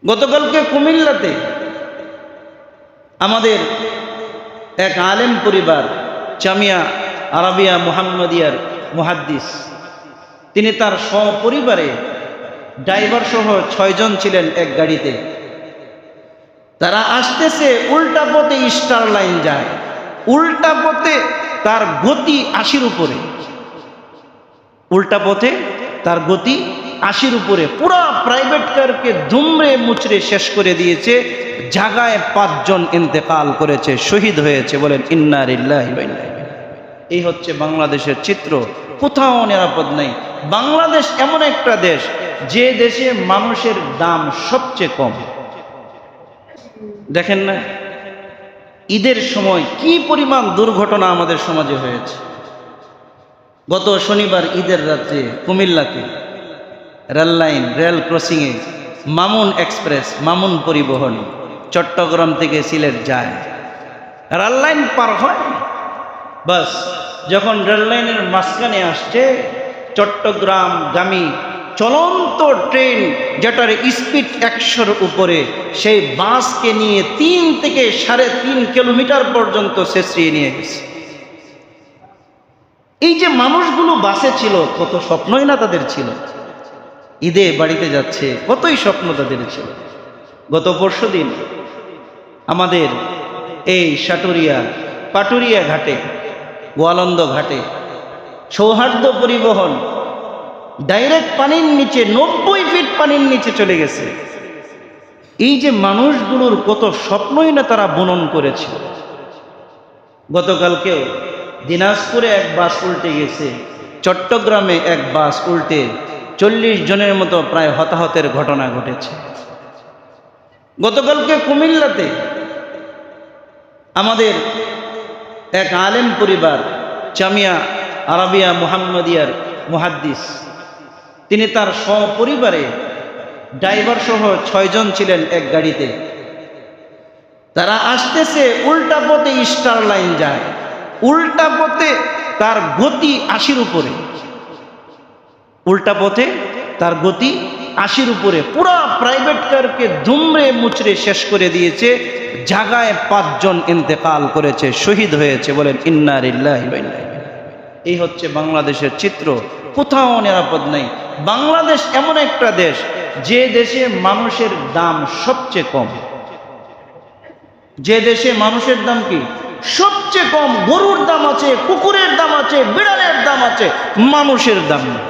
গতকালকে কুমিল্লাতে আমাদের এক আলেম পরিবার জামিয়া আরাবিয়া মুহাম্মাদিয়ার মুহাদ্দিস, তিনি তার সপরিবারে ড্রাইভার সহ 6 জন ছিলেন এক গাড়িতে। তারা আসতেছে, উল্টা পথে স্টার লাইন যায়, উল্টা পথে তার গতি 80-র উপরে, উল্টা পথে তার গতি 80-র উপরে, পুরা প্রাইভেট কারকে দুমড়ে মুচড়ে শেষ করে দিয়েছে। জায়গায় 5 জন ইন্তেকাল করেছে, শহীদ হয়েছে। বলেন ইন্না লিল্লাহি ওয়া ইন্না ইলাইহি। এই হচ্ছে বাংলাদেশের চিত্র। কোথাও নিরাপদ নাই। বাংলাদেশ এমন একটা দেশ যে দেশে মানুষের দাম সবচেয়ে কম। দেখেন না, ঈদের সময় কি পরিমাণ দুর্ঘটনা আমাদের সমাজে হয়েছে। গত শনিবার ঈদের রাত্রে কুমিল্লাতে রেললাইন, রেল ক্রসিংয়ে মামুন এক্সপ্রেস, মামুন পরিবহন চট্টগ্রাম থেকে সিলেট যায়, রেললাইন পার হয়, বাস যখন রেললাইনের মাঝখানে আসছে চট্টগ্রামগামী চলন্ত ট্রেন, যেটার স্পিড 100-র উপরে, সেই বাসকে নিয়ে 3 থেকে 3.5 কিলোমিটার পর্যন্ত ছেঁচড়িয়ে নিয়ে গেছে। এই যে মানুষগুলো বাসে ছিল, কত স্বপ্নই না তাদের ছিল। ঈদে বাড়িতে যাচ্ছে, কতই স্বপ্ন তাদের ছিল। গত পরশুদিন আমাদের এই পাটুরিয়া ঘাটে, গোয়ালন্দ ঘাটে সৌহার্দ্য পরিবহন ডাইরেক্ট পানির নিচে 90 ফিট পানির নিচে চলে গেছে। এই যে মানুষগুলোর কত স্বপ্নই না তারা বুনন করেছিল। গতকালকেও দিনাজপুরে এক বাস উল্টে গেছে, চট্টগ্রামে এক বাস উল্টে 40 জনের মতো প্রায় হতাহতের ঘটনা ঘটেছে। গতকালকে কুমিল্লাতে আমাদের এক আলেম পরিবার জামিয়া আরাবিয়া মুহাম্মাদিয়ার মুহাদ্দিস, তিনি তার সপরিবারে ড্রাইভার সহ 6 জন ছিলেন এক গাড়িতে। তারা আসতেছে, উল্টা পথে স্টার লাইন যায়, উল্টা পথে তার গতি 80-র উপরে, উল্টা পথে তার গতি 80-র উপরে, পুরা প্রাইভেট কারকে দুমড়ে মুচড়ে শেষ করে দিয়েছে। জায়গায় 5 জন ইন্তেকাল করেছে, শহীদ হয়েছে। বলেন ইন্না লিল্লাহি ওয়া ইন্না ইলাইহি। এই হচ্ছে বাংলাদেশের চিত্র। কোথাও নিরাপদ নাই। বাংলাদেশ এমন একটা দেশ যে দেশে মানুষের দাম সবচেয়ে কম। যে দেশে মানুষের দাম কি সবচেয়ে কম। গরুর দাম আছে, কুকুরের দাম আছে, বিড়ালের দাম আছে, মানুষের দাম নেই।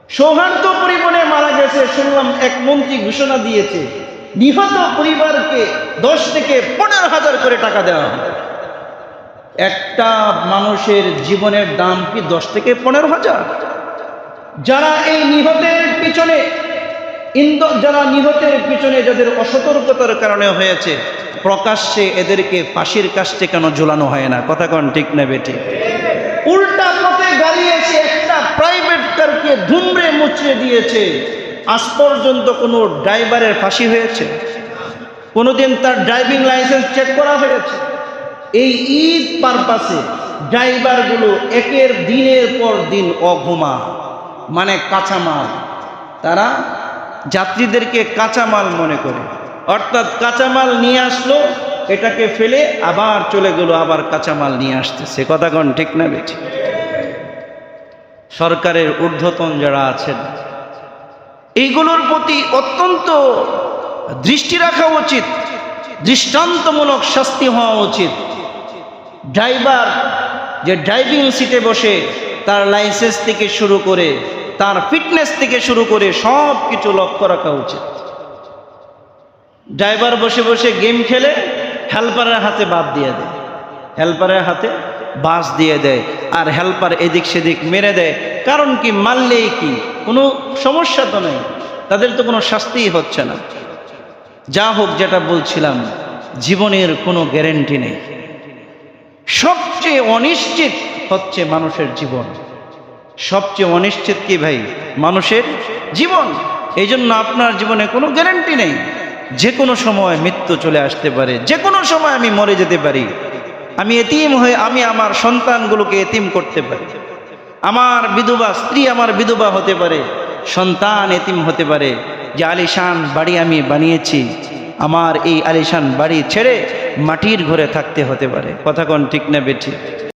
সৌহার্দ্য পরিবহনে মারা গেছে, শুনলাম এক মন্ত্রী ঘোষণা দিয়েছে নিহত পরিবারকে 10 থেকে 15,000 করে টাকা দেওয়া হবে। একটা মানুষের জীবনের দাম কি 10 থেকে 15,000? যারা এই নিহতের পিছনে যাদের অসতর্কতার কারণে হয়েছে, প্রকাশ্যে এদেরকে ফাঁসির কাস্টে কেন ঝুলানো হয় না? কথা কোন ঠিক না বেটি? উল্টা পথে গাড়ি এসে একটা প্রাইভেট কারকে দুমড়ে মুচড়ে দিয়েছে। আজ পর্যন্ত কোনো ড্রাইভারের ফাঁসি হয়েছে? কোনোদিন তার ড্রাইভিং লাইসেন্স চেক করা হয়েছে? এই ঈদ পারপাসে ড্রাইভারগুলো একের দিনের পর দিন অঘুমা, মানে কাঁচামাল। তারা যাত্রীদেরকে কাঁচামাল মনে করে, অর্থাৎ কাঁচামাল নিয়ে আসলো, এটাকে ফেলে আবার চলে গেল, আবার কাঁচামাল নিয়ে আসতেছে। কথা কোন ঠিক না বেঠি? সরকারের ঊর্ধ্বতন যারা আছেন, এইগুলোর প্রতি অত্যন্ত দৃষ্টি রাখা উচিত, দৃষ্টান্তমূলক শাস্তি হওয়া উচিত। ড্রাইভার যে ড্রাইভিং সিটে বসে তার লাইসেন্স থেকে শুরু করে তার ফিটনেস থেকে শুরু করে সব কিছু লক্ষ্য রাখা উচিত। ড্রাইভার বসে বসে গেম খেলে হেল্পারের হাতে বাদ দিয়ে দেয়, হেল্পারের হাতে বাস দিয়ে দেয়, আর হেল্পার এদিক সেদিক মেরে দেয়। কারণ কি? মারলেই কি কোনো সমস্যা তো নেই, তাদের তো কোনো শাস্তিই হচ্ছে না। যা হোক, যেটা বলছিলাম, জীবনের কোনো গ্যারেন্টি নেই। সবচেয়ে অনিশ্চিত হচ্ছে মানুষের জীবন। সবচেয়ে অনিশ্চিত কি ভাই? মানুষের জীবন। এই জন্য আপনার জীবনে কোনো গ্যারেন্টি নেই। যে কোনো সময় মৃত্যু চলে আসতে পারে, যে কোনো সময় আমি মরে যেতে পারি। আমি এতিম হয়ে আমি আমার সন্তানগুলোকে এতিম করতে পারি। আমার বিধবা স্ত্রী আমার বিধবা হতে পারে, সন্তান এতিম হতে পারে, যে আলিশান বাড়ি আমি বানিয়েছি, আমার এই আলিশান বাড়ি ছেড়ে মাটির ঘরে থাকতে হতে পারে। কথা কোন ঠিক না বেঠিক?